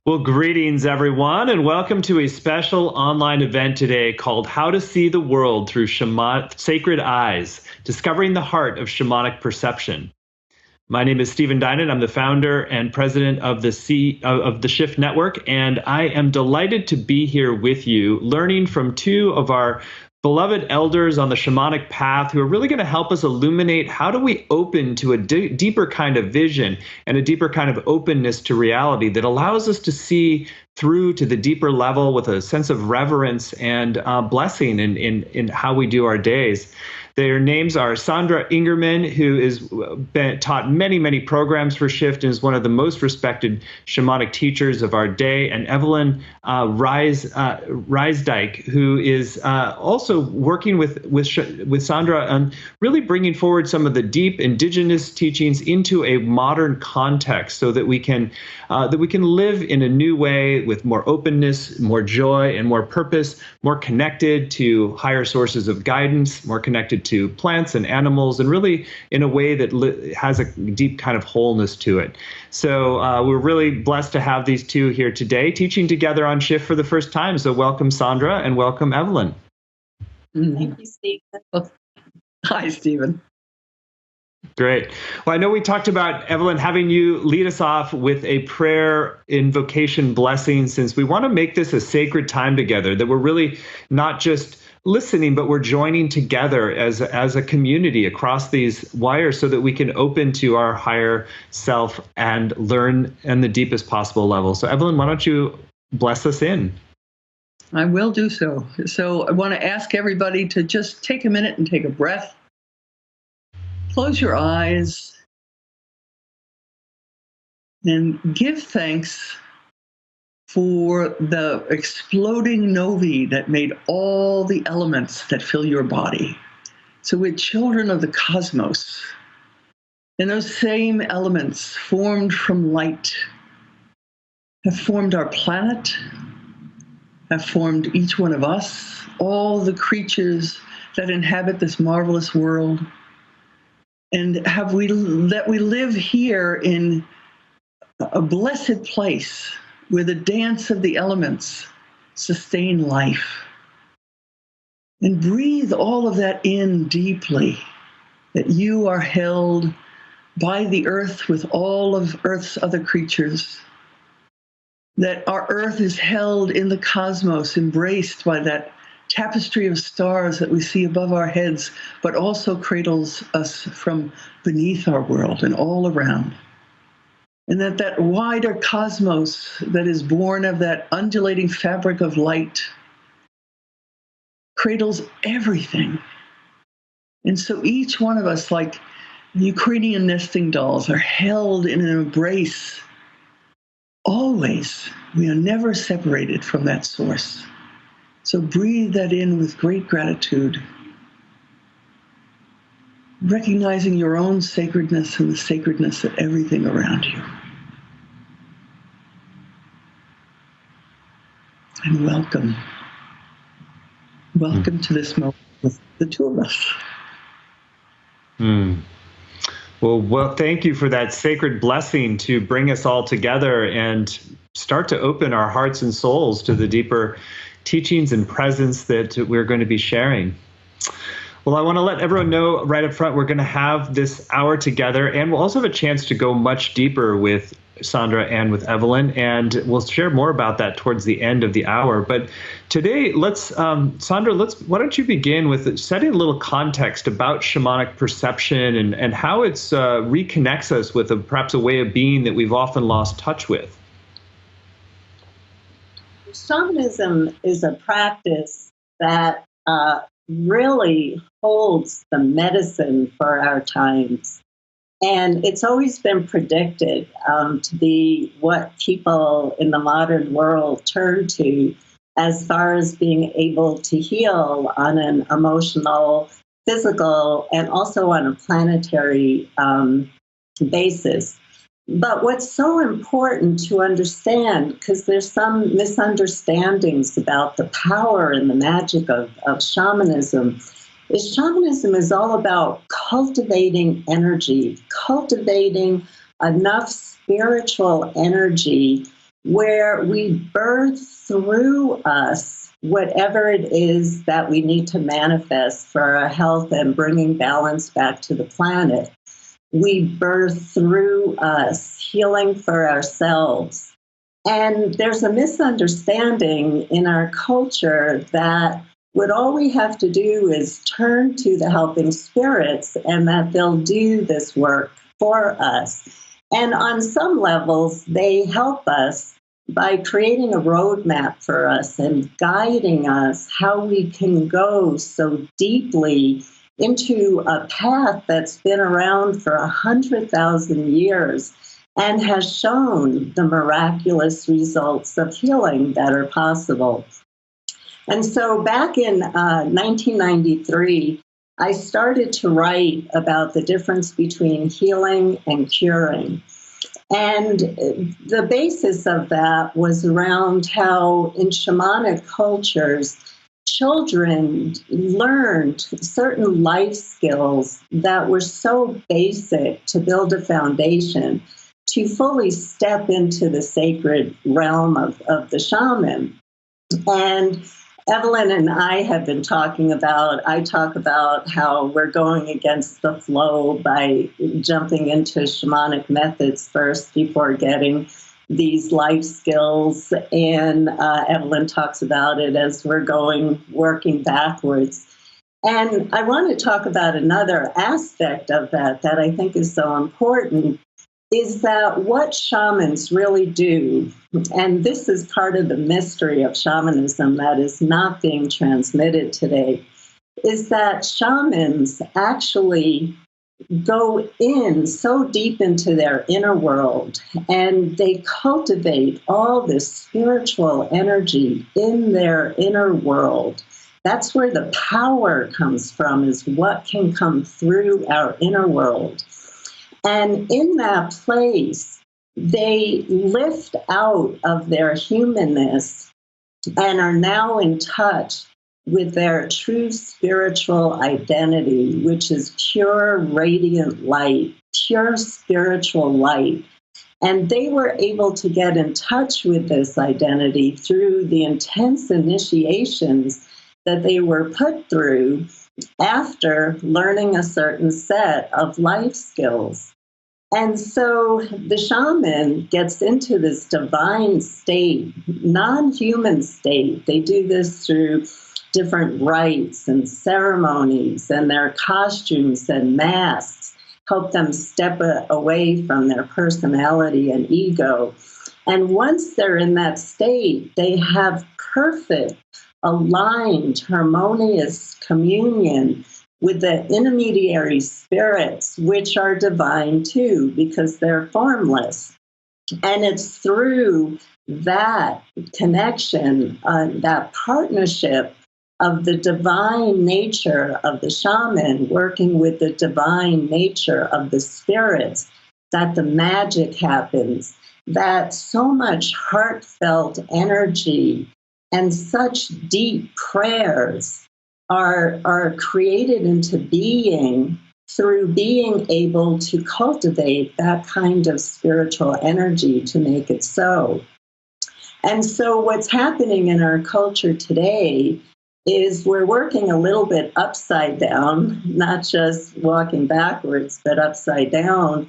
Well, greetings, everyone, and welcome to a special online event today called How to See the World Through Sacred Eyes, Discovering the Heart of Shamanic Perception. My name is Stephen Dinan. I'm the founder and president of the Shift Network, and I am delighted to be here with you, learning from two of our beloved elders on the shamanic path who are really going to help us illuminate how do we open to a deeper kind of vision and a deeper kind of openness to reality that allows us to see through to the deeper level with a sense of reverence and blessing in how we do our days. Their names are Sandra Ingerman, who has taught many programs for Shift and is one of the most respected shamanic teachers of our day, and Evelyn Rysdyk, who is also working with Sandra on really bringing forward some of the deep indigenous teachings into a modern context, so that we can live in a new way with more openness, more joy, and more purpose, more connected to higher sources of guidance, more connected to plants and animals, and really in a way that has a deep kind of wholeness to it. So we're really blessed to have these two here today teaching together on Shift for the first time. So welcome, Sandra, and welcome, Evelyn. Thank you, Stephen. Hi, Stephen. Great. Well, I know we talked about, Evelyn, having you lead us off with a prayer invocation blessing, since we want to make this a sacred time together, that we're really not just listening, but we're joining together as a community across these wires so that we can open to our higher self and learn in the deepest possible level. So Evelyn, why don't you bless us in? I will do so. So I want to ask everybody to just take a minute and take a breath. Close your eyes and give thanks for the exploding novae that made all the elements that fill your body. So we're children of the cosmos. And those same elements formed from light have formed our planet, have formed each one of us, all the creatures that inhabit this marvelous world. And that we live here in a blessed place where the dance of the elements sustain life. And breathe all of that in deeply, that you are held by the earth with all of Earth's other creatures, that our earth is held in the cosmos, embraced by that tapestry of stars that we see above our heads, but also cradles us from beneath our world and all around. And that wider cosmos that is born of that undulating fabric of light cradles everything. And so each one of us, like Ukrainian nesting dolls, are held in an embrace. Always, we are never separated from that source. So breathe that in with great gratitude, recognizing your own sacredness and the sacredness of everything around you. And welcome. Welcome to this moment with the two of us. Well, thank you for that sacred blessing to bring us all together and start to open our hearts and souls to the deeper teachings and presence that we're going to be sharing. Well, I want to let everyone know right up front, we're going to have this hour together, and we'll also have a chance to go much deeper with Sandra and with Evelyn, and we'll share more about that towards the end of the hour. But today, Sandra, why don't you begin with setting a little context about shamanic perception and how it reconnects us with perhaps a way of being that we've often lost touch with. Shamanism is a practice that really holds the medicine for our times. And it's always been predicted to be what people in the modern world turn to as far as being able to heal on an emotional, physical, and also on a planetary basis. But what's so important to understand, because there's some misunderstandings about the power and the magic of shamanism is all about cultivating energy, cultivating enough spiritual energy where we birth through us whatever it is that we need to manifest for our health and bringing balance back to the planet. We birth through us healing for ourselves. And there's a misunderstanding in our culture that what all we have to do is turn to the helping spirits and that they'll do this work for us. And on some levels, they help us by creating a roadmap for us and guiding us how we can go so deeply into a path that's been around for 100,000 years and has shown the miraculous results of healing that are possible. And so back in 1993, I started to write about the difference between healing and curing. And the basis of that was around how in shamanic cultures, children learned certain life skills that were so basic to build a foundation to fully step into the sacred realm of the shaman. And Evelyn and I have been I talk about how we're going against the flow by jumping into shamanic methods first before getting these life skills. And Evelyn talks about it as we're working backwards. And I want to talk about another aspect of that I think is so important, is that what shamans really do, and this is part of the mystery of shamanism that is not being transmitted today, is that shamans actually go in so deep into their inner world and they cultivate all this spiritual energy in their inner world. That's where the power comes from, is what can come through our inner world. And in that place, they lift out of their humanness and are now in touch with their true spiritual identity, which is pure, radiant light, pure spiritual light. And they were able to get in touch with this identity through the intense initiations that they were put through after learning a certain set of life skills. And so the shaman gets into this divine state, non-human state. They do this through different rites and ceremonies, and their costumes and masks help them step away from their personality and ego. And once they're in that state, they have perfect, aligned, harmonious communion with the intermediary spirits, which are divine too, because they're formless. And it's through that connection, that partnership of the divine nature of the shaman working with the divine nature of the spirits, that the magic happens, that so much heartfelt energy and such deep prayers are created into being through being able to cultivate that kind of spiritual energy to make it so. And so what's happening in our culture today is we're working a little bit upside down, not just walking backwards, but upside down,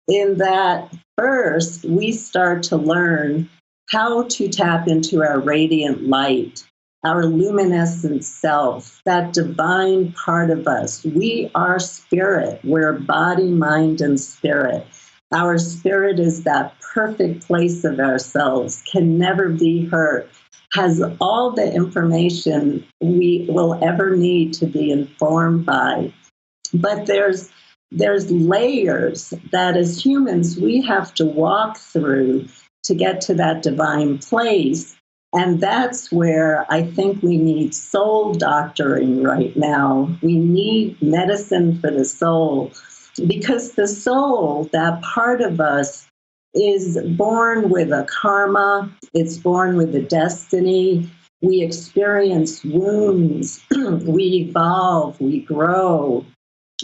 in that first we start to learn how to tap into our radiant light, our luminescent self, that divine part of us. We are spirit. We're body, mind, and spirit. Our spirit is that perfect place of ourselves, can never be hurt, has all the information we will ever need to be informed by. But there's layers that as humans we have to walk through to get to that divine place. And that's where I think we need soul doctoring right now. We need medicine for the soul, because the soul, that part of us, is born with a karma. It's born with a destiny. We experience wounds. We evolve. We grow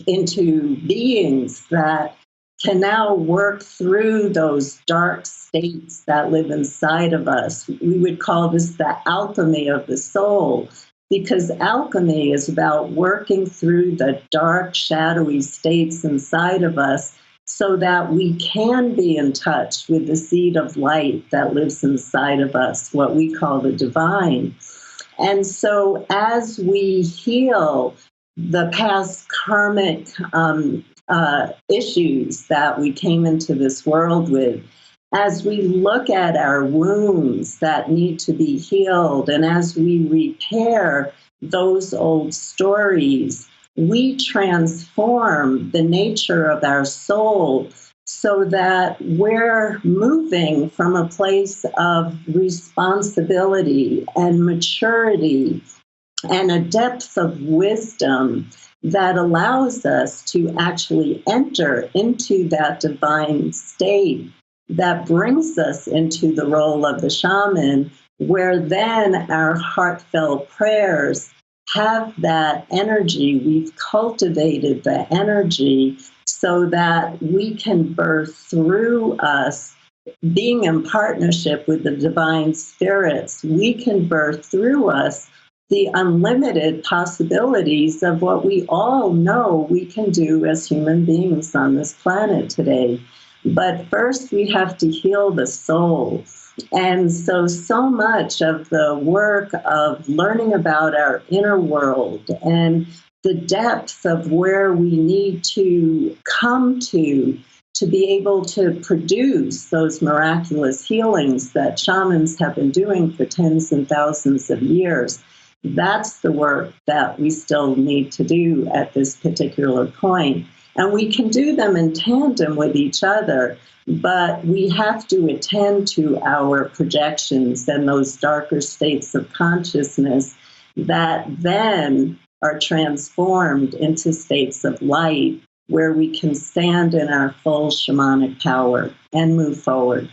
into beings that can now work through those dark states that live inside of us. We would call this the alchemy of the soul, because alchemy is about working through the dark, shadowy states inside of us so that we can be in touch with the seed of light that lives inside of us, what we call the divine. And so as we heal the past karmic issues that we came into this world with, as we look at our wounds that need to be healed, and as we repair those old stories, we transform the nature of our soul so that we're moving from a place of responsibility and maturity and a depth of wisdom that allows us to actually enter into that divine state that brings us into the role of the shaman, where then our heartfelt prayers have that energy. We've cultivated the energy so that we can birth through us, being in partnership with the divine spirits, we can birth through us the unlimited possibilities of what we all know we can do as human beings on this planet today. But first, we have to heal the soul. And so much of the work of learning about our inner world and the depth of where we need to come to be able to produce those miraculous healings that shamans have been doing for tens and thousands of years. That's the work that we still need to do at this particular point. And we can do them in tandem with each other, but we have to attend to our projections and those darker states of consciousness that then are transformed into states of light where we can stand in our full shamanic power and move forward.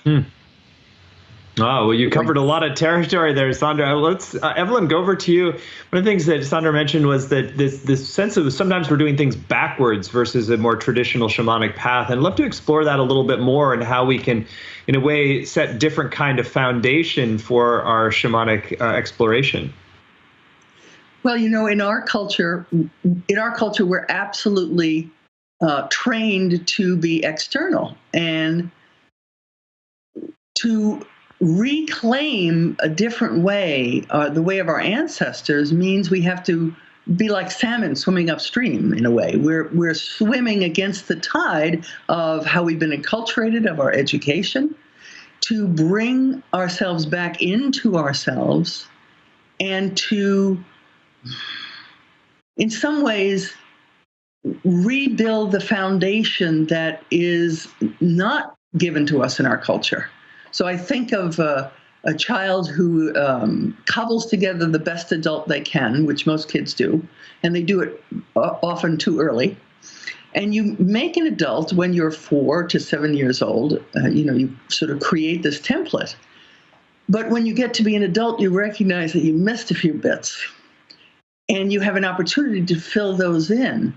Oh, well, you covered a lot of territory there, Sandra. Let's, Evelyn, go over to you. One of the things that Sandra mentioned was that this sense of sometimes we're doing things backwards versus a more traditional shamanic path. And I'd love to explore that a little bit more and how we can, in a way, set different kind of foundation for our shamanic exploration. Well, in our culture, we're absolutely trained to be external, and to reclaim a different way, the way of our ancestors, means we have to be like salmon swimming upstream in a way. We're swimming against the tide of how we've been enculturated, of our education, to bring ourselves back into ourselves and to, in some ways, rebuild the foundation that is not given to us in our culture. So I think of a child who cobbles together the best adult they can, which most kids do, and they do it often too early. And you make an adult when you're 4 to 7 years old. You sort of create this template. But when you get to be an adult, you recognize that you missed a few bits, and you have an opportunity to fill those in.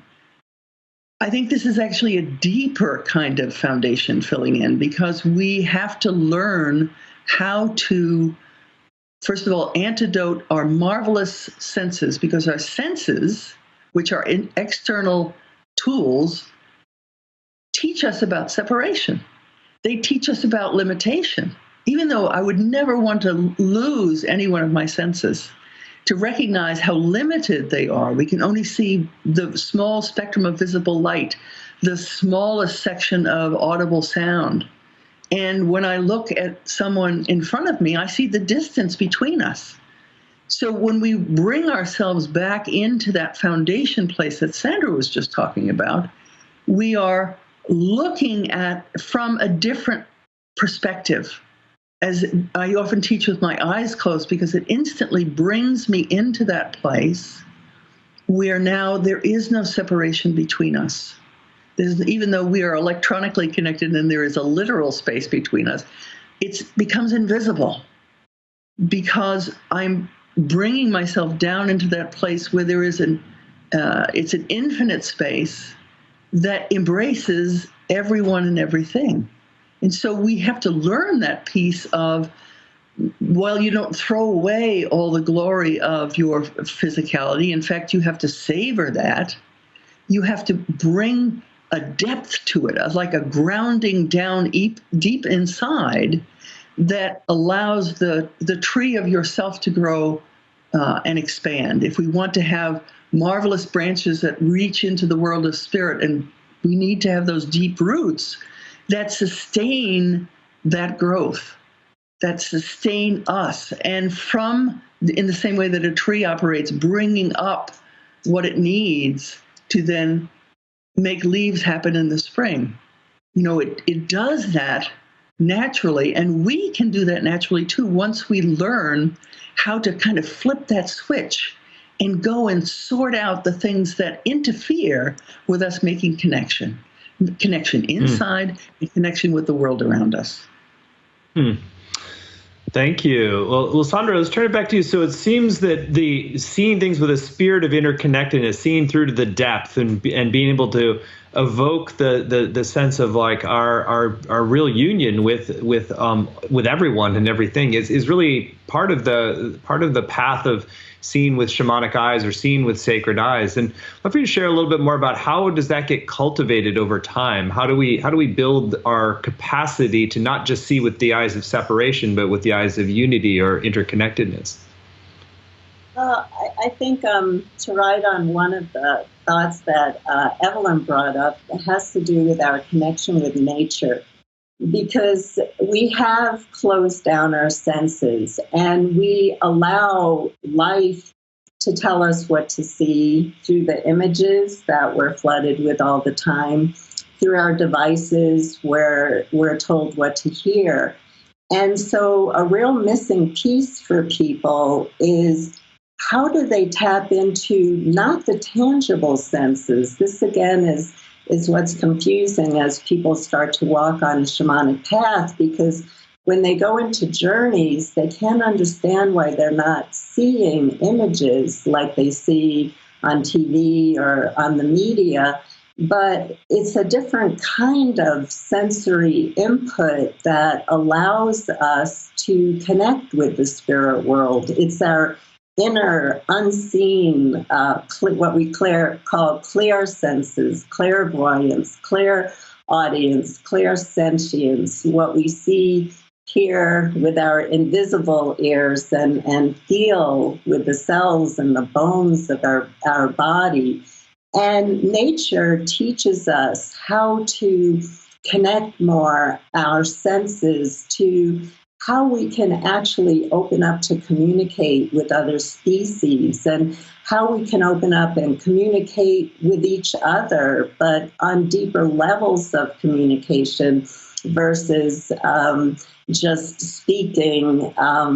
I think this is actually a deeper kind of foundation filling in, because we have to learn how to, first of all, antidote our marvelous senses, because our senses, which are external tools, teach us about separation. They teach us about limitation, even though I would never want to lose any one of my senses. To recognize how limited they are. We can only see the small spectrum of visible light, the smallest section of audible sound. And when I look at someone in front of me, I see the distance between us. So when we bring ourselves back into that foundation place that Sandra was just talking about, we are looking at from a different perspective. As I often teach with my eyes closed, because it instantly brings me into that place where now there is no separation between us. Even though we are electronically connected and there is a literal space between us, it becomes invisible, because I'm bringing myself down into that place where there is it's an infinite space that embraces everyone and everything. And so we have to learn that piece of, while you don't throw away all the glory of your physicality, in fact, you have to savor that. You have to bring a depth to it, like a grounding down deep inside that allows the tree of yourself to grow and expand. If we want to have marvelous branches that reach into the world of spirit, and we need to have those deep roots that sustain that growth, that sustain us. And in the same way that a tree operates, bringing up what it needs to then make leaves happen in the spring. It does that naturally, and we can do that naturally too once we learn how to kind of flip that switch and go and sort out the things that interfere with us making connection inside and connection with the world around us. Thank you. Well, Sandra, let's turn it back to you. So it seems that the seeing things with a spirit of interconnectedness, seeing through to the depth, and being able to evoke the sense of like our real union with everyone and everything is really part of the path of seeing with shamanic eyes or seeing with sacred eyes. And I'd love for you to share a little bit more about how does that get cultivated over time? How do we build our capacity to not just see with the eyes of separation, but with the eyes of unity or interconnectedness? I think to write on one of the thoughts that Evelyn brought up, it has to do with our connection with nature. Because we have closed down our senses and we allow life to tell us what to see through the images that we're flooded with all the time, through our devices where we're told what to hear. And so a real missing piece for people is, how do they tap into not the tangible senses? This again is what's confusing as people start to walk on the shamanic path, because when they go into journeys, they can't understand why they're not seeing images like they see on TV or on the media. But it's a different kind of sensory input that allows us to connect with the spirit world. It's our inner, unseen, what we call clear senses, clairvoyance, clairaudience, clairsentience, what we see, hear with our invisible ears, and feel with the cells and the bones of our body. And nature teaches us how to connect more our senses to how we can actually open up to communicate with other species, and how we can open up and communicate with each other, but on deeper levels of communication versus just speaking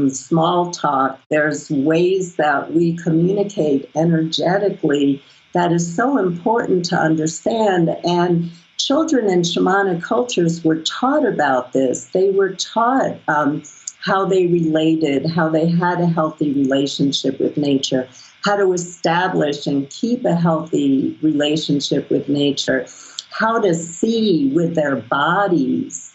small talk. There's ways that we communicate energetically that is so important to understand. And children in shamanic cultures were taught about this. They were taught how they related, how they had a healthy relationship with nature, how to establish and keep a healthy relationship with nature, how to see with their bodies,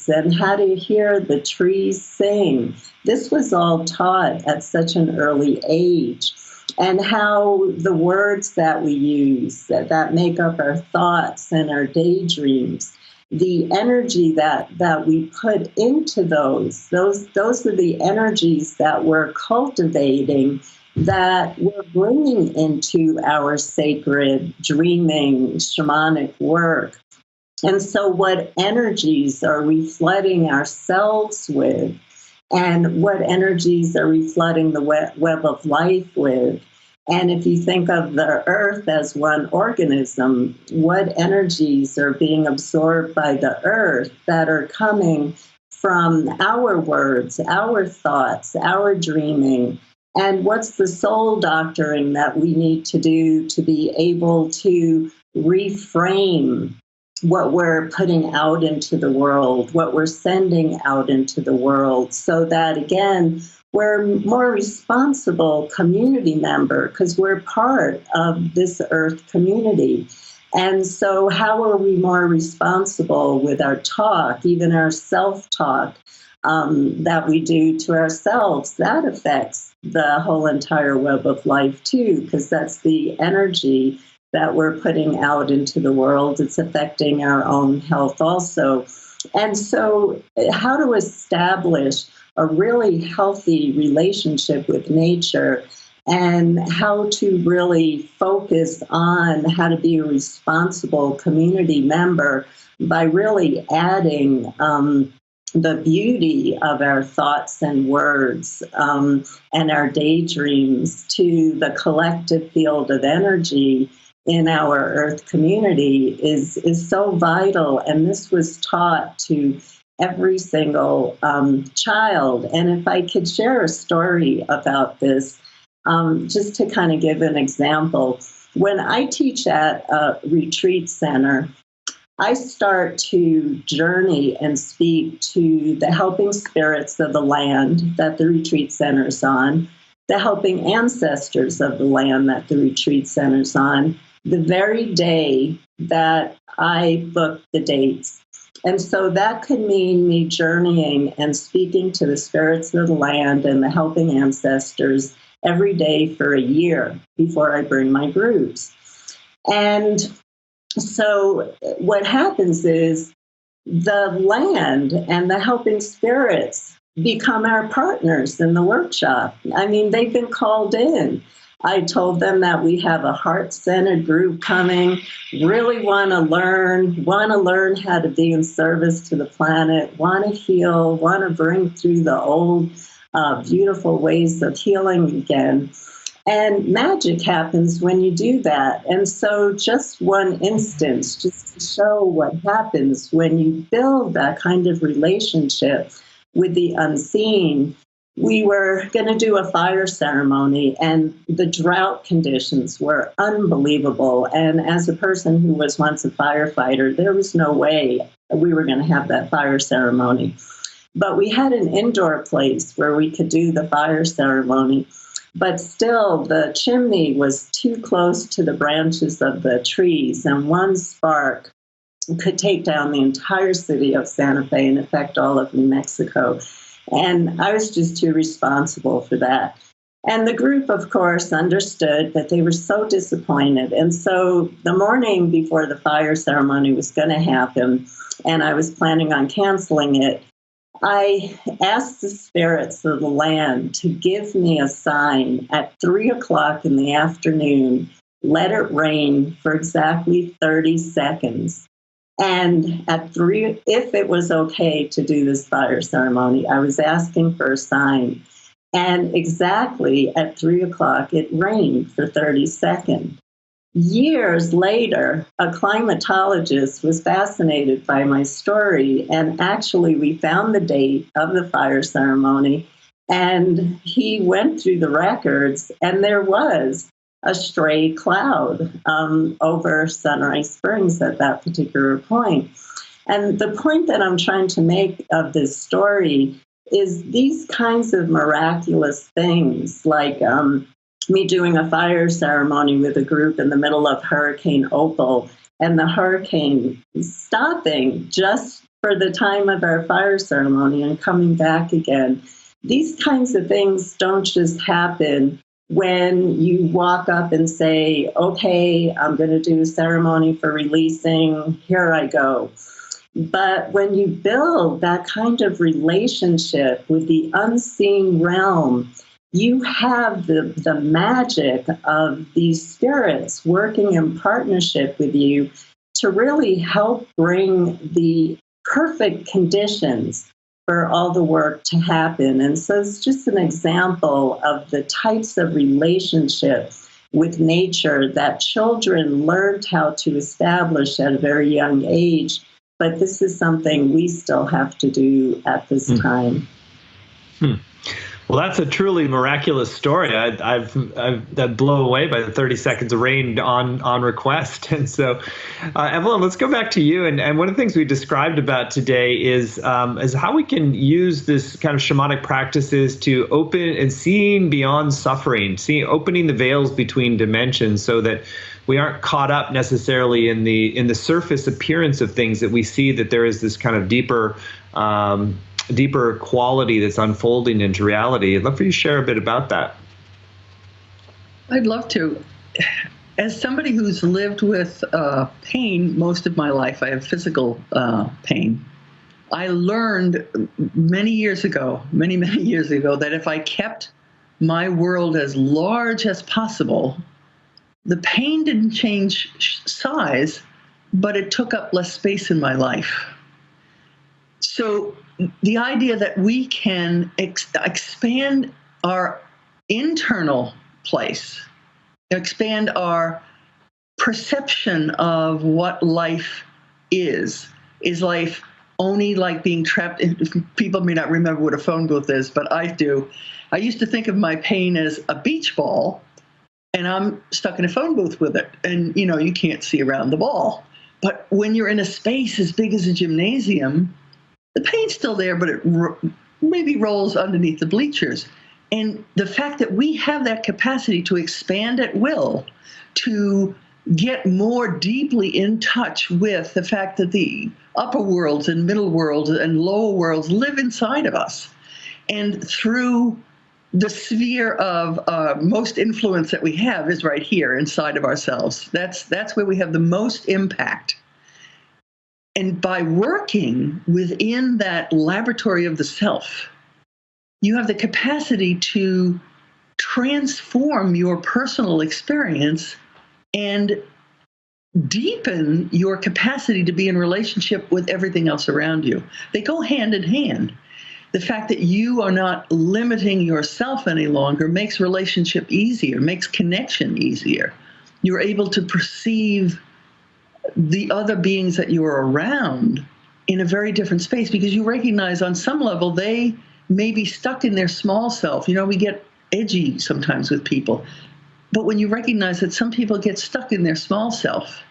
and how to hear the trees sing. This was all taught at such an early age. And how the words that we use that make up our thoughts and our daydreams, the energy that we put into those are the energies that we're cultivating, that we're bringing into our sacred dreaming shamanic work. And so what energies are we flooding ourselves with? And what energies are we flooding the web of life with? And if you think of the earth as one organism, what energies are being absorbed by the earth that are coming from our words, our thoughts, our dreaming? And what's the soul doctoring that we need to do to be able to reframe what we're putting out into the world, what we're sending out into the world, so that, again, we're a more responsible community member because we're part of this earth community. And so how are we more responsible with our talk, even our self-talk that we do to ourselves? That affects the whole entire web of life too, because that's the energy that we're putting out into the world. It's affecting our own health also. And so how to establish a really healthy relationship with nature and how to really focus on how to be a responsible community member by really adding the beauty of our thoughts and words and our daydreams to the collective field of energy in our Earth community is so vital. And this was taught to every single child. And if I could share a story about this, just to kind of give an example, when I teach at a retreat center, I start to journey and speak to the helping spirits of the land that the retreat center is on, the helping ancestors of the land that the retreat center is on, the very day that I book the dates. And so that could mean me journeying and speaking to the spirits of the land and the helping ancestors every day for a year before I bring my groups. And so what happens is the land and the helping spirits become our partners in the workshop. I mean, they've been called in. I told them that we have a heart-centered group coming, really want to learn how to be in service to the planet, want to heal, want to bring through the old beautiful ways of healing again. And magic happens when you do that. And so just one instance, just to show what happens when you build that kind of relationship with the unseen. We were going to do a fire ceremony, and the drought conditions were unbelievable. And as a person who was once a firefighter, there was no way we were going to have that fire ceremony. But we had an indoor place where we could do the fire ceremony. But still, the chimney was too close to the branches of the trees, and one spark could take down the entire city of Santa Fe and affect all of New Mexico. And I was just too responsible for that. And the group, of course, understood, but they were so disappointed. And so the morning before the fire ceremony was going to happen, and I was planning on canceling it, I asked the spirits of the land to give me a sign at 3:00 in the afternoon, let it rain for exactly 30 seconds. And at 3, if it was okay to do this fire ceremony, I was asking for a sign. And exactly at 3:00, it rained for 30 seconds. Years later, a climatologist was fascinated by my story, and actually we found the date of the fire ceremony, and he went through the records, and there was a stray cloud over Sunrise Springs at that particular point. And the point that I'm trying to make of this story is these kinds of miraculous things, like me doing a fire ceremony with a group in the middle of Hurricane Opal, and the hurricane stopping just for the time of our fire ceremony and coming back again. These kinds of things don't just happen when you walk up and say, okay, I'm going to do a ceremony for releasing, here I go. But when you build that kind of relationship with the unseen realm, you have the magic of these spirits working in partnership with you to really help bring the perfect conditions for all the work to happen. And so it's just an example of the types of relationship with nature that children learned how to establish at a very young age. But this is something we still have to do at this time. Well, that's a truly miraculous story. I'm blown away by the 30 seconds of rain on request. And so, Evelyn, let's go back to you. And one of the things we described about today is how we can use this kind of shamanic practices to open and seeing beyond suffering, opening the veils between dimensions, so that we aren't caught up necessarily in the surface appearance of things, that we see that there is this kind of deeper quality that's unfolding into reality. I'd love for you to share a bit about that. I'd love to. As somebody who's lived with pain most of my life, I have physical pain. I learned many years ago, many years ago, that if I kept my world as large as possible, the pain didn't change size, but it took up less space in my life. So the idea that we can expand our internal place, expand our perception of what life is life only like being trapped? People may not remember what a phone booth is, but I do. I used to think of my pain as a beach ball, and I'm stuck in a phone booth with it. And, you can't see around the ball. But when you're in a space as big as a gymnasium, the pain's still there, but it maybe rolls underneath the bleachers. And the fact that we have that capacity to expand at will, to get more deeply in touch with the fact that the upper worlds and middle worlds and lower worlds live inside of us. And through the sphere of most influence that we have is right here inside of ourselves. That's where we have the most impact. And by working within that laboratory of the self, you have the capacity to transform your personal experience and deepen your capacity to be in relationship with everything else around you. They go hand in hand. The fact that you are not limiting yourself any longer makes relationship easier, makes connection easier. You're able to perceive the other beings that you're around in a very different space, because you recognize on some level they may be stuck in their small self. We get edgy sometimes with people. But when you recognize that some people get stuck in their small self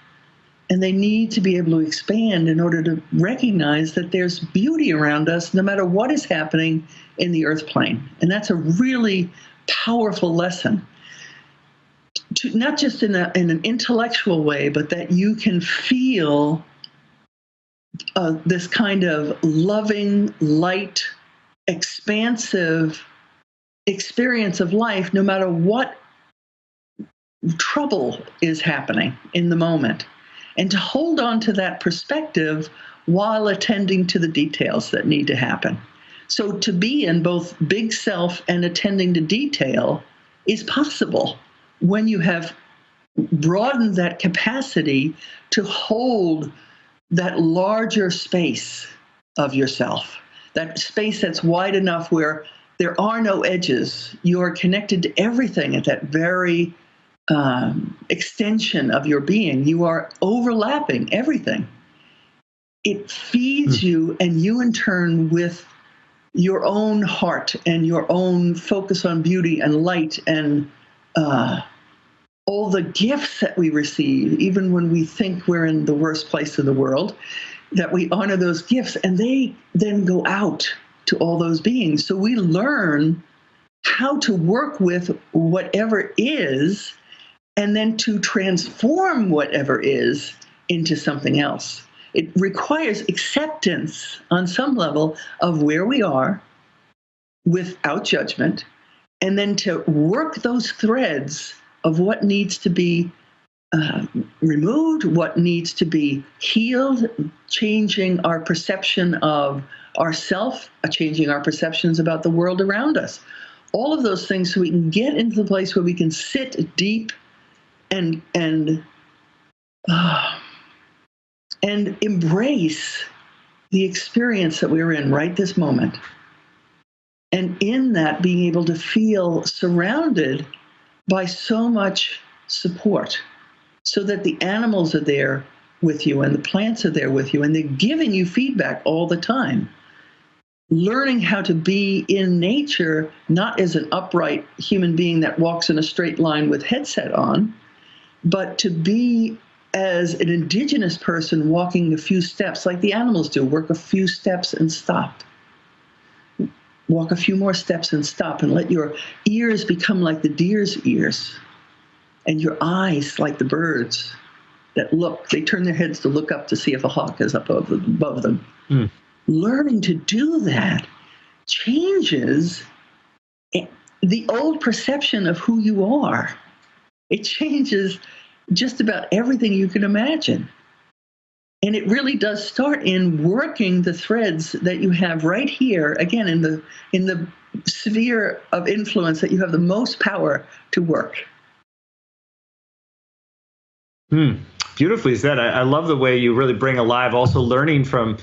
and they need to be able to expand in order to recognize that there's beauty around us no matter what is happening in the earth plane. And that's a really powerful lesson. Not just in an intellectual way, but that you can feel this kind of loving, light, expansive experience of life no matter what trouble is happening in the moment, and to hold on to that perspective while attending to the details that need to happen. So to be in both big self and attending to detail is possible when you have broadened that capacity to hold that larger space of yourself, that space that's wide enough where there are no edges. You're connected to everything at that very extension of your being. You are overlapping everything. It feeds you, and you in turn, with your own heart and your own focus on beauty and light and all the gifts that we receive, even when we think we're in the worst place in the world, that we honor those gifts, and they then go out to all those beings. So we learn how to work with whatever is, and then to transform whatever is into something else. It requires acceptance on some level of where we are without judgment, and then to work those threads of what needs to be removed, what needs to be healed, changing our perception of ourself, changing our perceptions about the world around us. All of those things so we can get into the place where we can sit deep and embrace the experience that we're in right this moment. And in that, being able to feel surrounded by so much support, so that the animals are there with you and the plants are there with you, and they're giving you feedback all the time. Learning how to be in nature, not as an upright human being that walks in a straight line with headset on, but to be as an indigenous person walking a few steps like the animals do, work a few steps and stop. Walk a few more steps and stop, and let your ears become like the deer's ears. and your eyes like the birds that look, they turn their heads to look up to see if a hawk is up above them. Learning to do that changes the old perception of who you are. It changes just about everything you can imagine. And it really does start in working the threads that you have right here, again, in the sphere of influence that you have the most power to work. Beautifully said. I love the way you really bring alive also learning from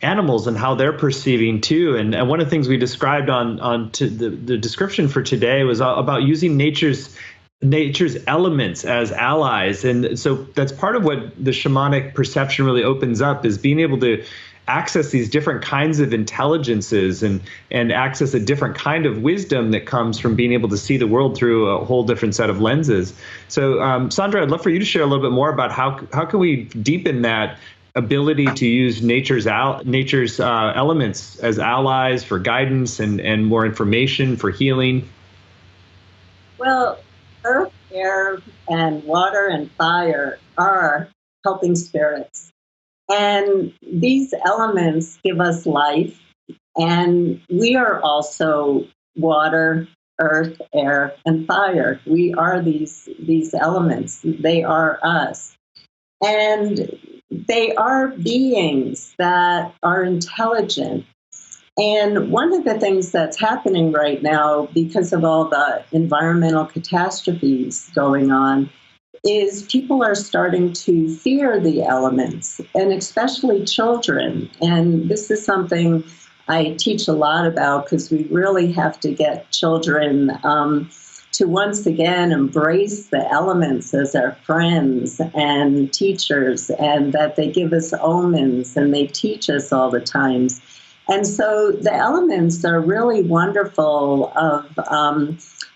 animals and how they're perceiving too. And one of the things we described on to the description for today was about using nature's elements as allies. And so that's part of what the shamanic perception really opens up, is being able to access these different kinds of intelligences and access a different kind of wisdom that comes from being able to see the world through a whole different set of lenses. So Sandra, I'd love for you to share a little bit more about how can we deepen that ability to use nature's elements as allies for guidance and more information for healing. Well, earth, air, and water and fire are helping spirits. And these elements give us life. And we are also water, earth, air, and fire. We are these elements. They are us. And they are beings that are intelligent. And one of the things that's happening right now, because of all the environmental catastrophes going on, is people are starting to fear the elements, and especially children. And this is something I teach a lot about, because we really have to get children to once again embrace the elements as our friends and teachers, and that they give us omens and they teach us all the times. And so the elements are really wonderful.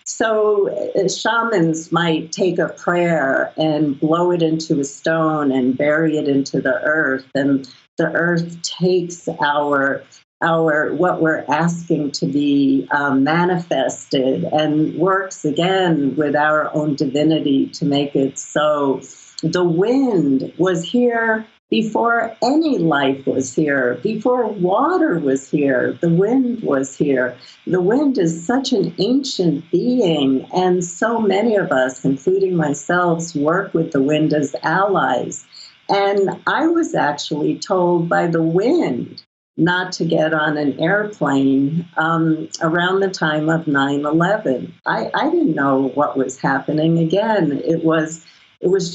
So shamans might take a prayer and blow it into a stone and bury it into the earth, and the earth takes our what we're asking to be manifested, and works again with our own divinity to make it so. The wind was here before any life was here, before water was here, the wind was here. The wind is such an ancient being, and so many of us, including myself, work with the wind as allies. And I was actually told by the wind not to get on an airplane around the time of 9/11. I didn't know what was happening. Again, it was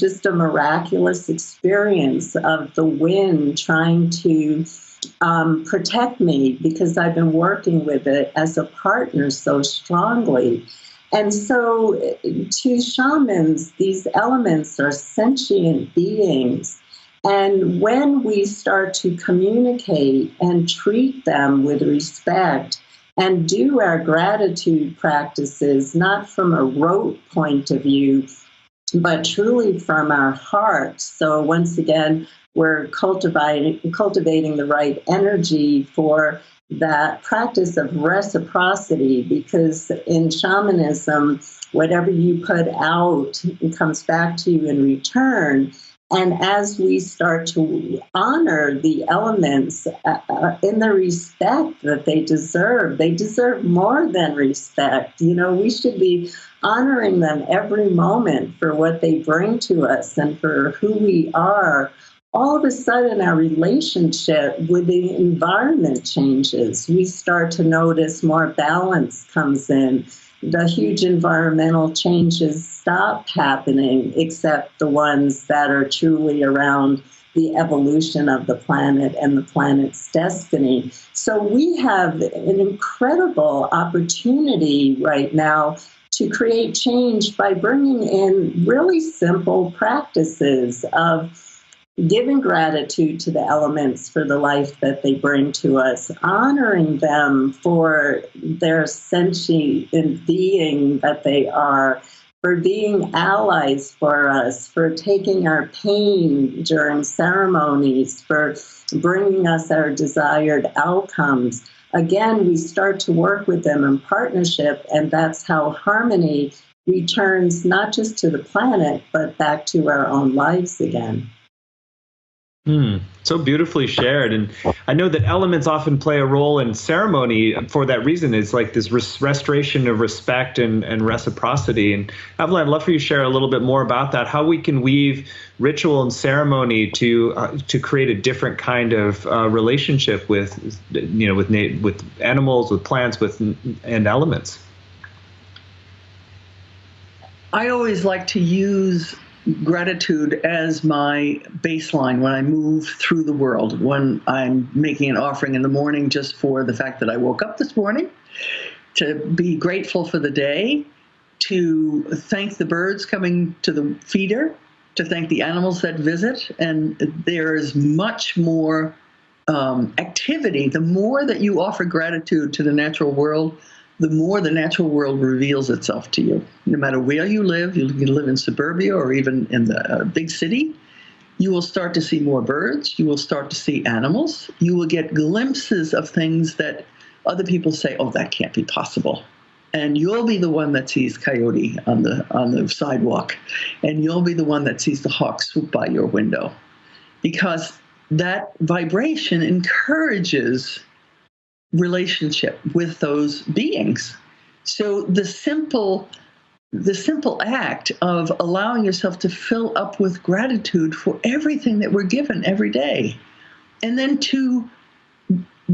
just a miraculous experience of the wind trying to protect me, because I've been working with it as a partner so strongly. And so to shamans, these elements are sentient beings. And when we start to communicate and treat them with respect and do our gratitude practices, not from a rote point of view, but truly from our hearts. So once again, we're cultivating the right energy for that practice of reciprocity, because in shamanism, whatever you put out comes back to you in return. And as we start to honor the elements in the respect that they deserve more than respect. You know, we should be honoring them every moment for what they bring to us and for who we are. All of a sudden, our relationship with the environment changes. We start to notice more balance comes in. The huge environmental changes stop happening, except the ones that are truly around the evolution of the planet and the planet's destiny. So we have an incredible opportunity right now to create change by bringing in really simple practices of giving gratitude to the elements for the life that they bring to us, honoring them for their sentient being that they are, for being allies for us, for taking our pain during ceremonies, for bringing us our desired outcomes. Again, we start to work with them in partnership, and that's how harmony returns not just to the planet, but back to our own lives again. So beautifully shared. And I know that elements often play a role in ceremony for that reason. It's like this restoration of respect and reciprocity. And Evelyn, I'd love for you to share a little bit more about that, how we can weave ritual and ceremony to create a different kind of relationship with animals, with plants, and elements. I always like to use gratitude as my baseline when I move through the world, when I'm making an offering in the morning just for the fact that I woke up this morning, to be grateful for the day, to thank the birds coming to the feeder, to thank the animals that visit. And there is much more activity. The more that you offer gratitude to the natural world, the more the natural world reveals itself to you. No matter where you live, you can live in suburbia or even in the big city, you will start to see more birds, you will start to see animals, you will get glimpses of things that other people say, oh, that can't be possible. And you'll be the one that sees coyote on the sidewalk, and you'll be the one that sees the hawk swoop by your window. Because that vibration encourages relationship with those beings. So the simple act of allowing yourself to fill up with gratitude for everything that we're given every day, and then to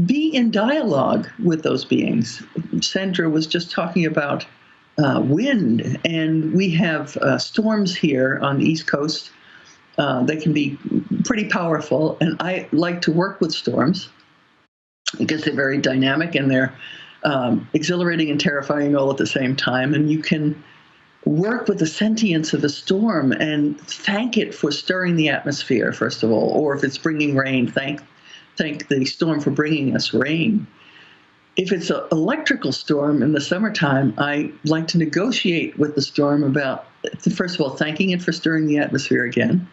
be in dialogue with those beings. Sandra was just talking about wind, and we have storms here on the East Coast that can be pretty powerful, and I like to work with storms because they're very dynamic and they're exhilarating and terrifying all at the same time. And you can work with the sentience of the storm and thank it for stirring the atmosphere, first of all, or if it's bringing rain, thank the storm for bringing us rain. If it's an electrical storm in the summertime, I like to negotiate with the storm about, first of all, thanking it for stirring the atmosphere again,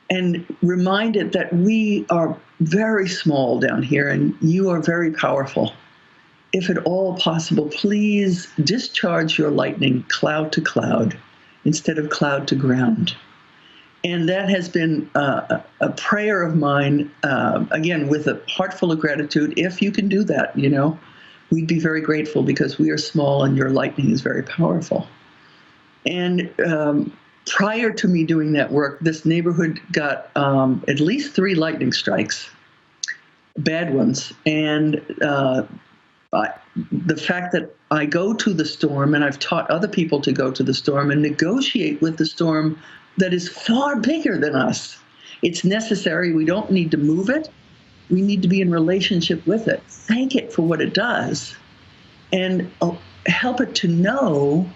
and remind it that we are very small down here and you are very powerful. If at all possible, please discharge your lightning cloud to cloud instead of cloud to ground. And that has been a prayer of mine, again, with a heart full of gratitude. If you can do that, we'd be very grateful because we are small and your lightning is very powerful. And prior to me doing that work, this neighborhood got at least 3 lightning strikes, bad ones. And the fact that I go to the storm, and I've taught other people to go to the storm and negotiate with the storm that is far bigger than us. It's necessary. We don't need to move it. We need to be in relationship with it. Thank it for what it does. And help it to know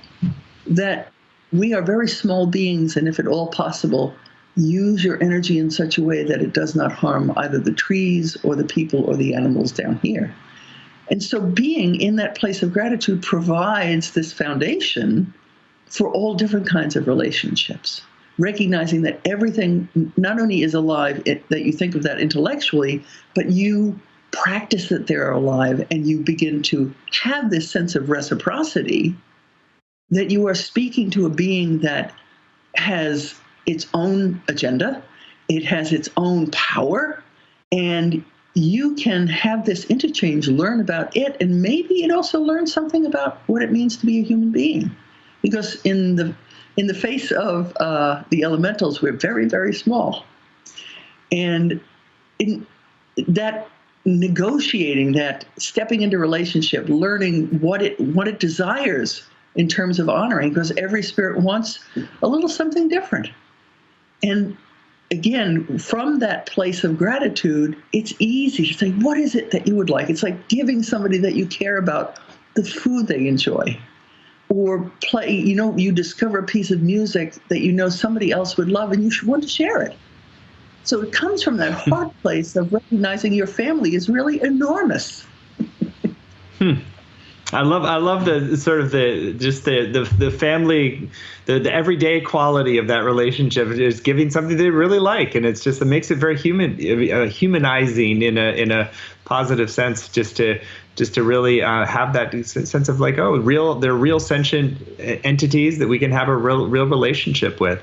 that we are very small beings, and if at all possible, use your energy in such a way that it does not harm either the trees or the people or the animals down here. And so being in that place of gratitude provides this foundation for all different kinds of relationships, recognizing that everything not only is alive, that you think of that intellectually, but you practice that they're alive, and you begin to have this sense of reciprocity, that you are speaking to a being that has its own agenda, it has its own power, and you can have this interchange, learn about it, and maybe it also learns something about what it means to be a human being. Because in the face of the elementals, we're very, very small. And in that negotiating, that stepping into relationship, learning what it desires in terms of honoring, because every spirit wants a little something different. And again, from that place of gratitude, it's easy to say, what is it that you would like? It's like giving somebody that you care about the food they enjoy. Or play, you discover a piece of music that somebody else would love and you should want to share it. So it comes from that heart place of recognizing your family is really enormous. I love the sort of the family, the everyday quality of that relationship is giving something they really like, and it makes it very humanizing in a positive sense, just to just to really have that sense of like, oh, they're real sentient entities that we can have a real relationship with.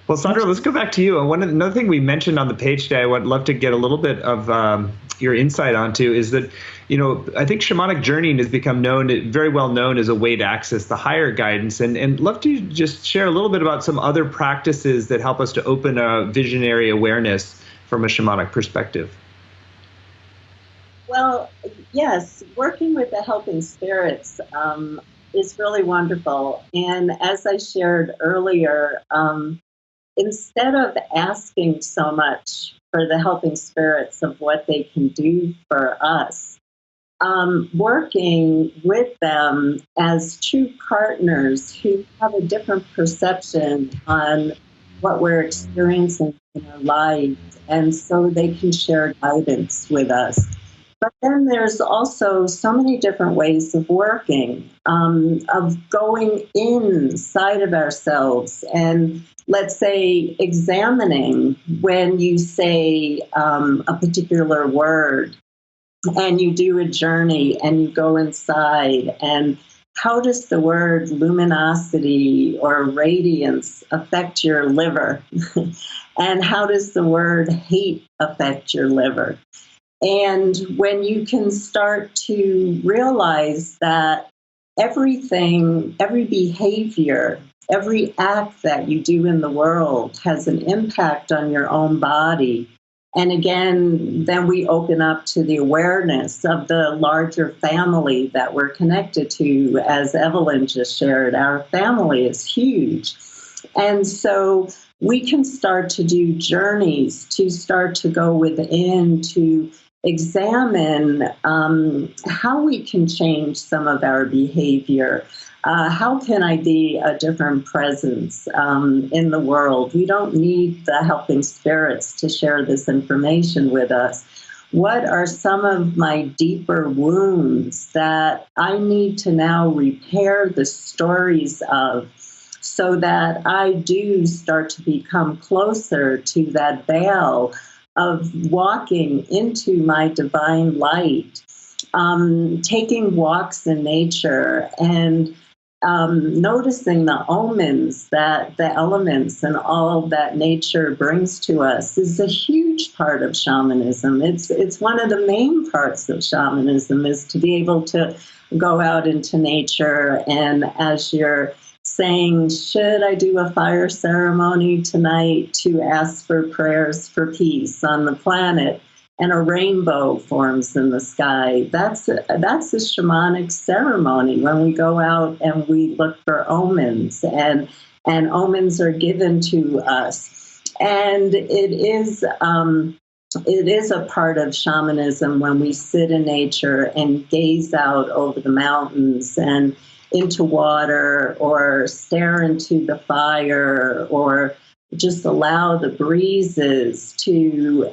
Well, Sandra, let's go back to you. And another thing we mentioned on the page today, I would love to get a little bit of your insight onto is that, I think shamanic journeying has become very well known as a way to access the higher guidance. And love to just share a little bit about some other practices that help us to open a visionary awareness from a shamanic perspective. Well, yes, working with the helping spirits is really wonderful. And as I shared earlier, instead of asking so much for the helping spirits of what they can do for us, working with them as true partners who have a different perception on what we're experiencing in our lives, and so they can share guidance with us. But then there's also so many different ways of working, of going inside of ourselves and, let's say, examining when you say a particular word and you do a journey and you go inside, and how does the word luminosity or radiance affect your liver? And how does the word hate affect your liver? And when you can start to realize that everything, every behavior, every act that you do in the world has an impact on your own body. And again, then we open up to the awareness of the larger family that we're connected to. As Evelyn just shared, our family is huge. And so we can start to do journeys to start to go within to examine how we can change some of our behavior. How can I be a different presence in the world? We don't need the helping spirits to share this information with us. What are some of my deeper wounds that I need to now repair the stories of, so that I do start to become closer to that veil of walking into my divine light, taking walks in nature and noticing the omens that the elements and all that nature brings to us is a huge part of shamanism. It's one of the main parts of shamanism, is to be able to go out into nature. And as you're saying, should I do a fire ceremony tonight to ask for prayers for peace on the planet? And a rainbow forms in the sky. That's a shamanic ceremony when we go out and we look for omens, and omens are given to us. And it is a part of shamanism when we sit in nature and gaze out over the mountains and into water, or stare into the fire, or just allow the breezes to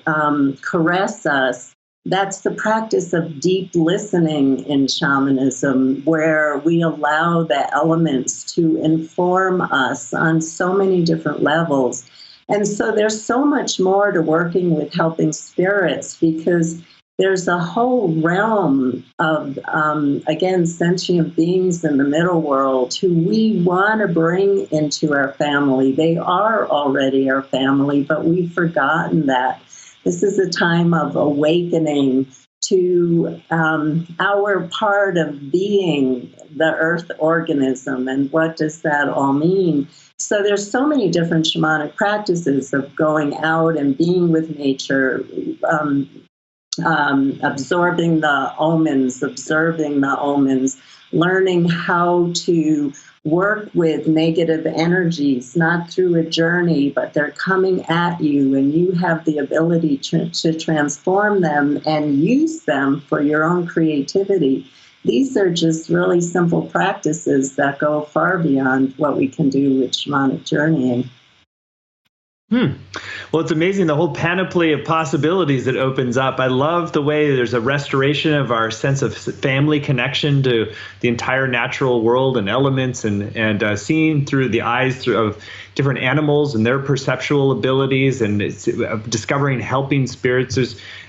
caress us. That's the practice of deep listening in shamanism, where we allow the elements to inform us on so many different levels. And so there's so much more to working with helping spirits, because there's a whole realm of, again, sentient beings in the middle world who we want to bring into our family. They are already our family, but we've forgotten that. This is a time of awakening to our part of being the earth organism, and what does that all mean? So there's so many different shamanic practices of going out and being with nature, absorbing the omens, observing the omens, learning how to work with negative energies, not through a journey, but they're coming at you, and you have the ability to transform them and use them for your own creativity. These are just really simple practices that go far beyond what we can do with shamanic journeying. Well, it's amazing, the whole panoply of possibilities it opens up. I love the way there's a restoration of our sense of family connection to the entire natural world and elements, and seeing through the eyes of different animals and their perceptual abilities, and it's, discovering helping spirits.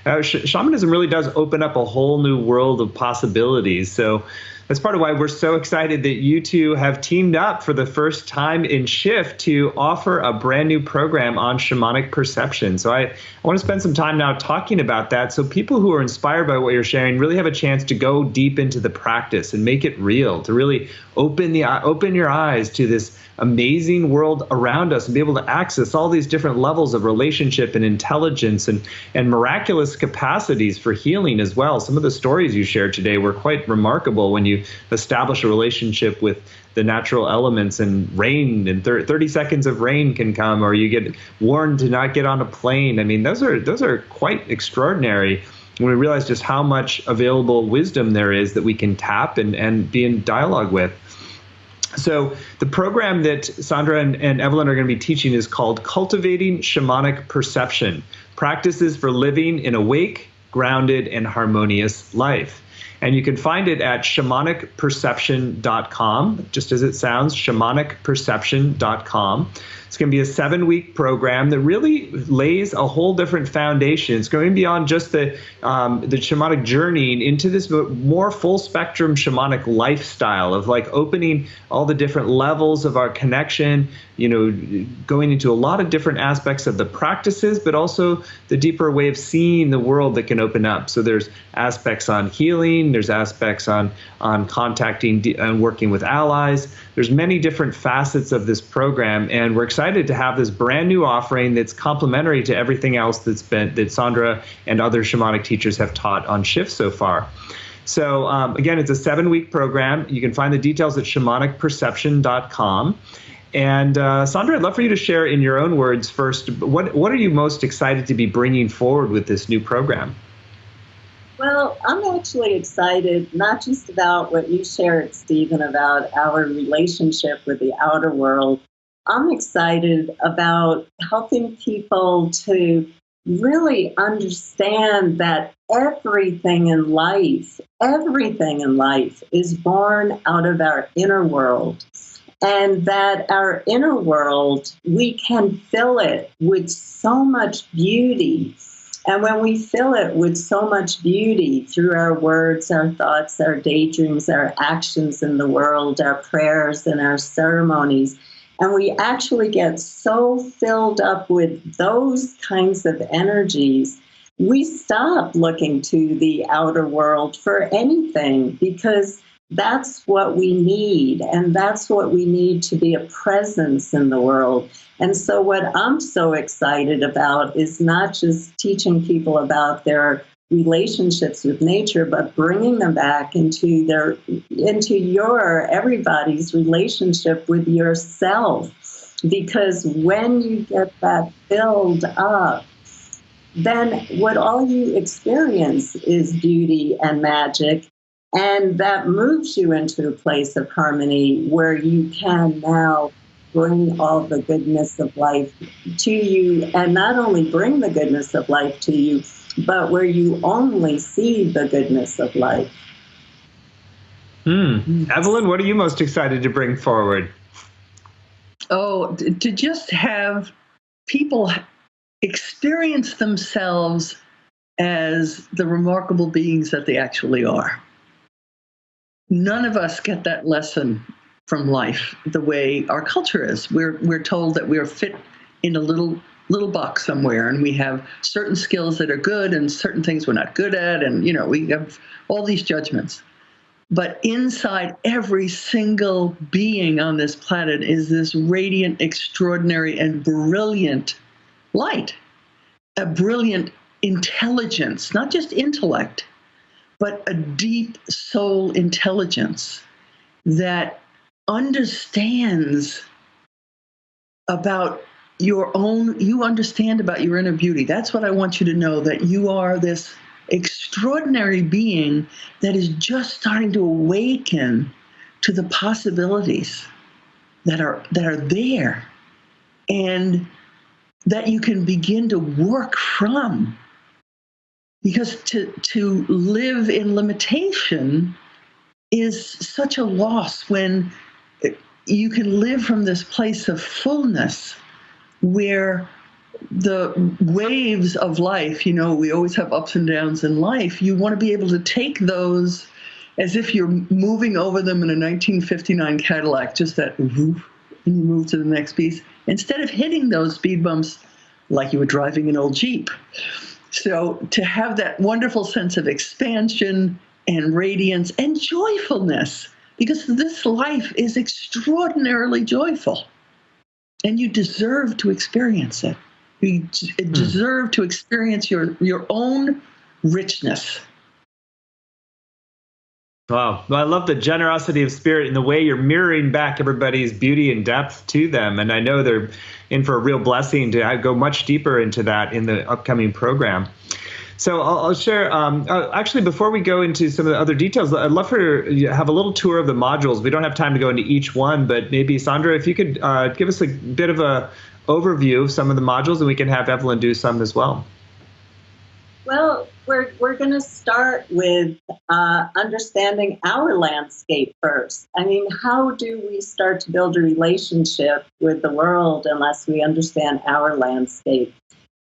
Shamanism really does open up a whole new world of possibilities. So that's part of why we're so excited that you two have teamed up for the first time in Shift to offer a brand new program on shamanic perception. So I want to spend some time now talking about that, so people who are inspired by what you're sharing really have a chance to go deep into the practice and make it real, to really open your eyes to this amazing world around us and be able to access all these different levels of relationship and intelligence and miraculous capacities for healing as well. Some of the stories you shared today were quite remarkable when you establish a relationship with the natural elements, and rain, and 30 seconds of rain can come, or you get warned to not get on a plane. I mean, those are quite extraordinary when we realize just how much available wisdom there is that we can tap and be in dialogue with. So the program that Sandra and Evelyn are going to be teaching is called Cultivating Shamanic Perception, Practices for Living in Awake, Grounded, and Harmonious Life. And you can find it at shamanicperception.com, just as it sounds, shamanicperception.com. It's going to be a 7-week program that really lays a whole different foundation. It's going beyond just the shamanic journey into this more full spectrum shamanic lifestyle of like opening all the different levels of our connection, going into a lot of different aspects of the practices, but also the deeper way of seeing the world that can open up. So there's aspects on healing, there's aspects on contacting and working with allies. There's many different facets of this program, and we're excited to have this brand new offering that's complementary to everything else that Sandra and other shamanic teachers have taught on Shift so far. So again, it's a 7-week program. You can find the details at shamanicperception.com. And Sandra, I'd love for you to share in your own words first, what are you most excited to be bringing forward with this new program? Well, I'm actually excited, not just about what you shared, Stephen, about our relationship with the outer world. I'm excited about helping people to really understand that everything in life is born out of our inner world. And that our inner world, we can fill it with so much beauty. And when we fill it with so much beauty through our words, our thoughts, our daydreams, our actions in the world, our prayers and our ceremonies, and we actually get so filled up with those kinds of energies, we stop looking to the outer world for anything, because that's what we need, and that's what we need to be a presence in the world. And so what I'm so excited about is not just teaching people about their relationships with nature, but bringing them back into everybody's relationship with yourself. Because when you get that filled up, then what all you experience is beauty and magic. And that moves you into a place of harmony where you can now bring all the goodness of life to you, and not only bring the goodness of life to you, but where you only see the goodness of life. Evelyn, what are you most excited to bring forward? Oh, to just have people experience themselves as the remarkable beings that they actually are. None of us get that lesson from life the way our culture is. We're told that we're fit in a little box somewhere, and we have certain skills that are good and certain things we're not good at, and we have all these judgments. But inside every single being on this planet is this radiant, extraordinary, and brilliant light, a brilliant intelligence, not just intellect, but a deep soul intelligence that understands about you understand about your inner beauty. That's what I want you to know, that you are this extraordinary being that is just starting to awaken to the possibilities that are there, and that you can begin to work from. Because to live in limitation is such a loss when you can live from this place of fullness where the waves of life, we always have ups and downs in life. You want to be able to take those as if you're moving over them in a 1959 Cadillac, just that whoop, and you move to the next piece, instead of hitting those speed bumps like you were driving an old Jeep. So to have that wonderful sense of expansion and radiance and joyfulness, because this life is extraordinarily joyful, and you deserve to experience it. You deserve to experience your own richness. Wow. Well, I love the generosity of spirit and the way you're mirroring back everybody's beauty and depth to them. And I know they're in for a real blessing to go much deeper into that in the upcoming program. So I'll share, actually, before we go into some of the other details, I'd love for you to have a little tour of the modules. We don't have time to go into each one, but maybe, Sandra, if you could give us a bit of a overview of some of the modules, and we can have Evelyn do some as well. Well, we're going to start with understanding our landscape first. I mean, how do we start to build a relationship with the world unless we understand our landscape?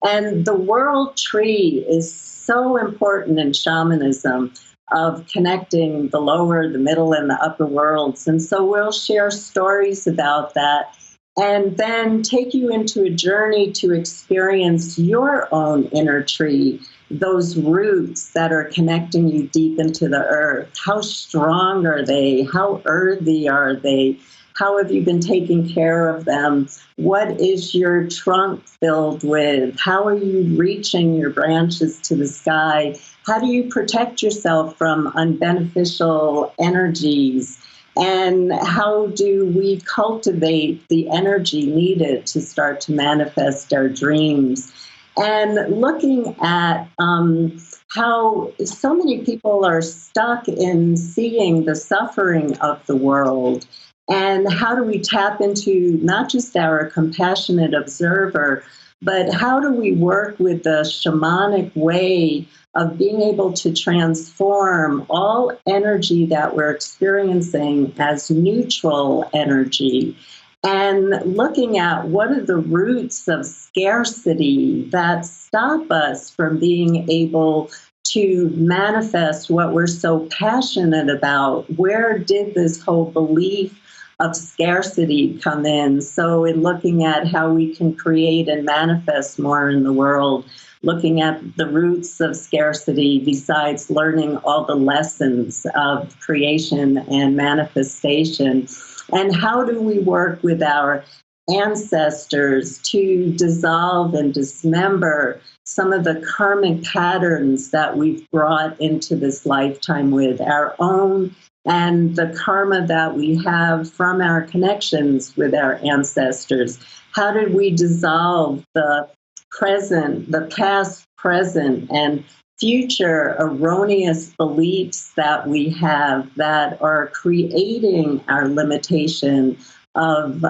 And the world tree is so important in shamanism of connecting the lower, the middle, and the upper worlds. And so we'll share stories about that and then take you into a journey to experience your own inner tree, those roots that are connecting you deep into the earth. How strong are they? How earthy are they? How have you been taking care of them? What is your trunk filled with? How are you reaching your branches to the sky? How do you protect yourself from unbeneficial energies? And how do we cultivate the energy needed to start to manifest our dreams? And looking at how so many people are stuck in seeing the suffering of the world, and how do we tap into not just our compassionate observer, but how do we work with the shamanic way of being able to transform all energy that we're experiencing as neutral energy, and looking at what are the roots of scarcity that stop us from being able to manifest what we're so passionate about. Where did this whole belief of scarcity come in? So in looking at how we can create and manifest more in the world, looking at the roots of scarcity besides learning all the lessons of creation and manifestation. And how do we work with our ancestors to dissolve and dismember some of the karmic patterns that we've brought into this lifetime with our own and the karma that we have from our connections with our ancestors? How did we dissolve the present, the past, present, and future erroneous beliefs that we have that are creating our limitation of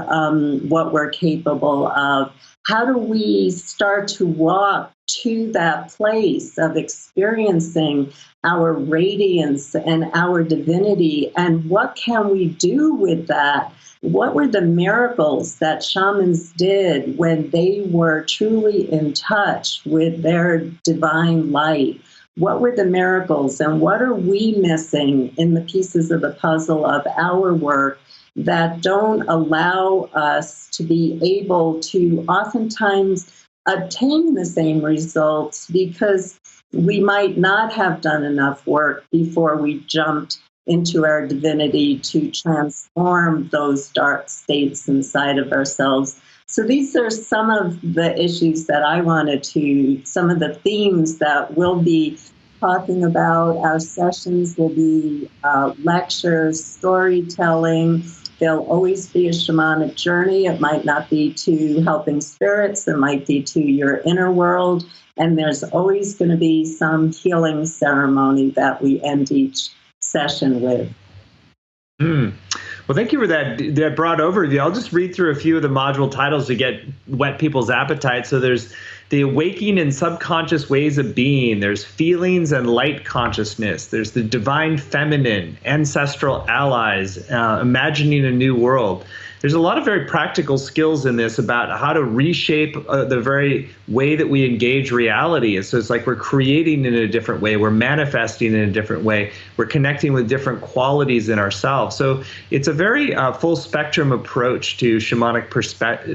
what we're capable of? How do we start to walk to that place of experiencing our radiance and our divinity? And what can we do with that? What were the miracles that shamans did when they were truly in touch with their divine light? What were the miracles, and what are we missing in the pieces of the puzzle of our work that don't allow us to be able to oftentimes obtain the same results because we might not have done enough work before we jumped into our divinity to transform those dark states inside of ourselves? So these are some of the issues that I wanted to, some of the themes that we'll be talking about. Our sessions will be lectures, storytelling. There'll always be a shamanic journey. It might not be to helping spirits. It might be to your inner world. And there's always going to be some healing ceremony that we end each session with. Well, thank you for that broad overview. I'll just read through a few of the module titles to whet people's appetite. So there's the awakening and subconscious ways of being. There's feelings and light consciousness. There's the divine feminine, ancestral allies, imagining a new world. there's a lot of very practical skills in this about how to reshape the very way that we engage reality. And so it's like we're creating in a different way, we're manifesting in a different way, we're connecting with different qualities in ourselves. So it's a very full spectrum approach to shamanic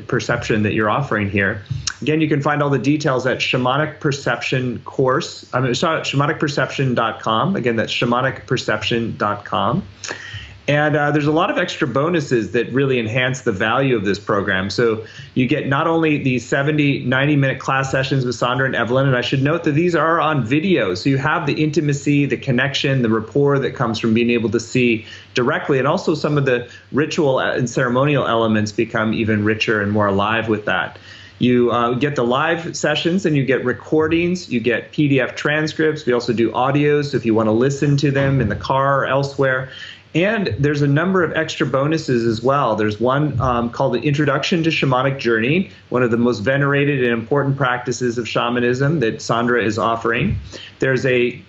perception that you're offering here. Again, you can find all the details at shamanicperception.com. Again, that's shamanicperception.com. And there's a lot of extra bonuses that really enhance the value of this program. So you get not only the 70, 90-minute class sessions with Sandra and Evelyn, and I should note that these are on video. So you have the intimacy, the connection, the rapport that comes from being able to see directly. And also some of the ritual and ceremonial elements become even richer and more alive with that. You get the live sessions, and you get recordings, you get PDF transcripts. We also do audios, so if you want to listen to them in the car or elsewhere. And there's a number of extra bonuses as well. There's one called the Introduction to Shamanic Journey, one of the most venerated and important practices of shamanism that Sandra is offering. There's a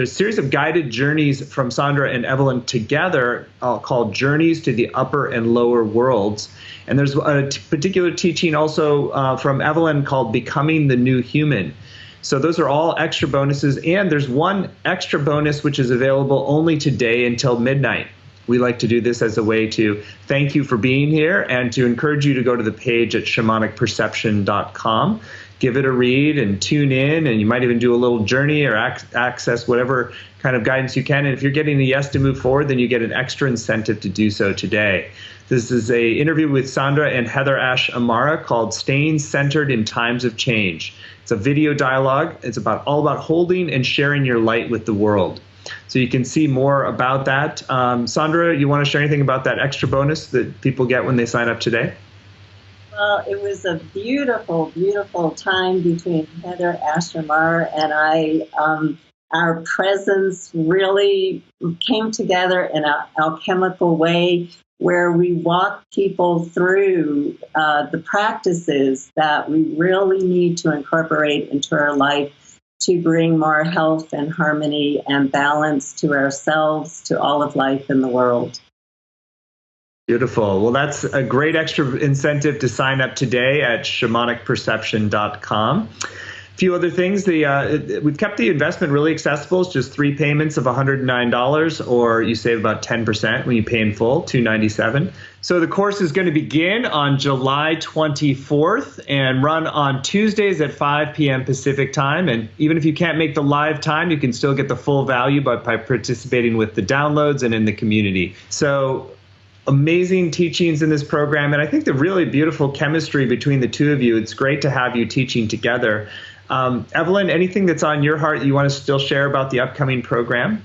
series of guided journeys from Sandra and Evelyn together called Journeys to the Upper and Lower Worlds. And there's a particular teaching also from Evelyn called Becoming the New Human. So those are all extra bonuses, and there's one extra bonus which is available only today until midnight. We like to do this as a way to thank you for being here and to encourage you to go to the page at shamanicperception.com. Give it a read and tune in, and you might even do a little journey or access whatever kind of guidance you can. And if you're getting a yes to move forward, then you get an extra incentive to do so today. This is an interview with Sandra and Heather Ash Amara called Staying Centered in Times of Change. It's a video dialogue. It's all about holding and sharing your light with the world. So you can see more about that. Sandra, you want to share anything about that extra bonus that people get when they sign up today? Well, it was a beautiful, beautiful time between Heather Ash Amara and I. Our presence really came together in an alchemical way where we walk people through the practices that we really need to incorporate into our life to bring more health and harmony and balance to ourselves, to all of life in the world. Beautiful. Well, that's a great extra incentive to sign up today at shamanicperception.com. A few other things. We've kept the investment really accessible. It's just 3 payments of $109, or you save about 10% when you pay in full, $297. So the course is going to begin on July 24th and run on Tuesdays at 5 p.m. Pacific time. And even if you can't make the live time, you can still get the full value by participating with the downloads and in the community. So amazing teachings in this program. And I think the really beautiful chemistry between the two of you, it's great to have you teaching together. Evelyn, anything that's on your heart that you want to still share about the upcoming program?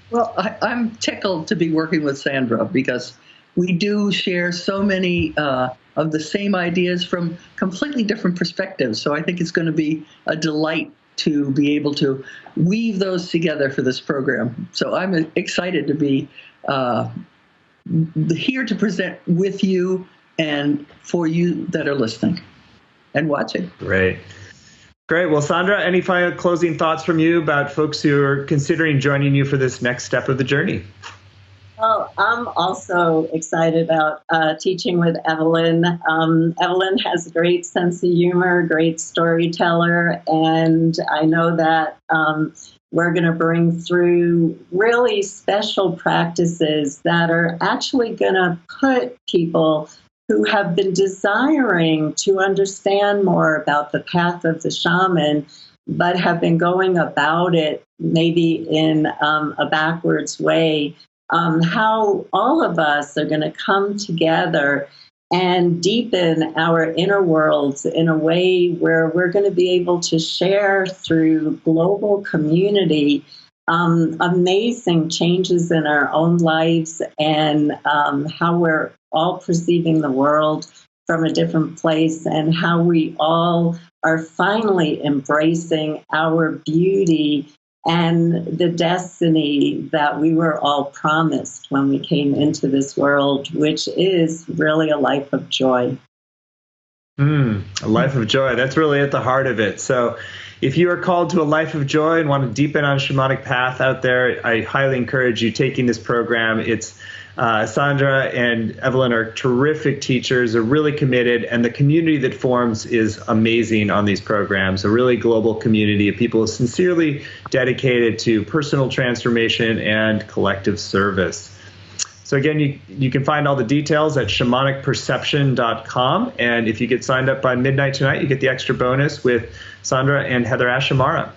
Well, I'm tickled to be working with Sandra because we do share so many of the same ideas from completely different perspectives. So I think it's going to be a delight to be able to weave those together for this program. So I'm excited to be here to present with you and for you that are listening and watching. Great. Well, Sandra, any final closing thoughts from you about folks who are considering joining you for this next step of the journey? Well, I'm also excited about teaching with Evelyn. Evelyn has a great sense of humor, great storyteller, and I know that we're going to bring through really special practices that are actually going to put people who have been desiring to understand more about the path of the shaman, but have been going about it maybe in a backwards way, how all of us are going to come together and deepen our inner worlds in a way where we're going to be able to share through global community amazing changes in our own lives and how we're all perceiving the world from a different place and how we all are finally embracing our beauty and the destiny that we were all promised when we came into this world, which is really a life of joy. A life of joy. That's really at the heart of it. So if you are called to a life of joy and want to deepen on a shamanic path out there, I highly encourage you taking this program. It's Sandra and Evelyn are terrific teachers, are really committed, and the community that forms is amazing on these programs, a really global community of people sincerely dedicated to personal transformation and collective service. So again, you can find all the details at shamanicperception.com, and if you get signed up by midnight tonight, you get the extra bonus with Sandra and Heather Ashamara.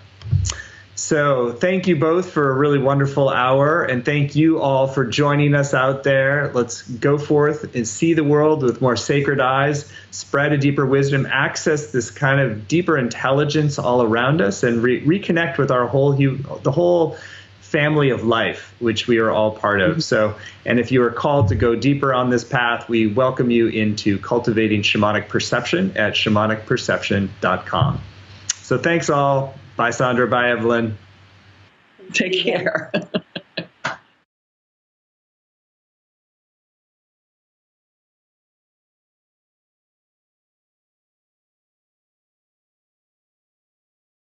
So thank you both for a really wonderful hour, and thank you all for joining us out there. Let's go forth and see the world with more sacred eyes, spread a deeper wisdom, access this kind of deeper intelligence all around us, and reconnect with our the whole family of life, which we are all part of. So, and if you are called to go deeper on this path, we welcome you into cultivating shamanic perception at shamanicperception.com. So thanks all. Bye, Sandra. Bye, Evelyn. Take care.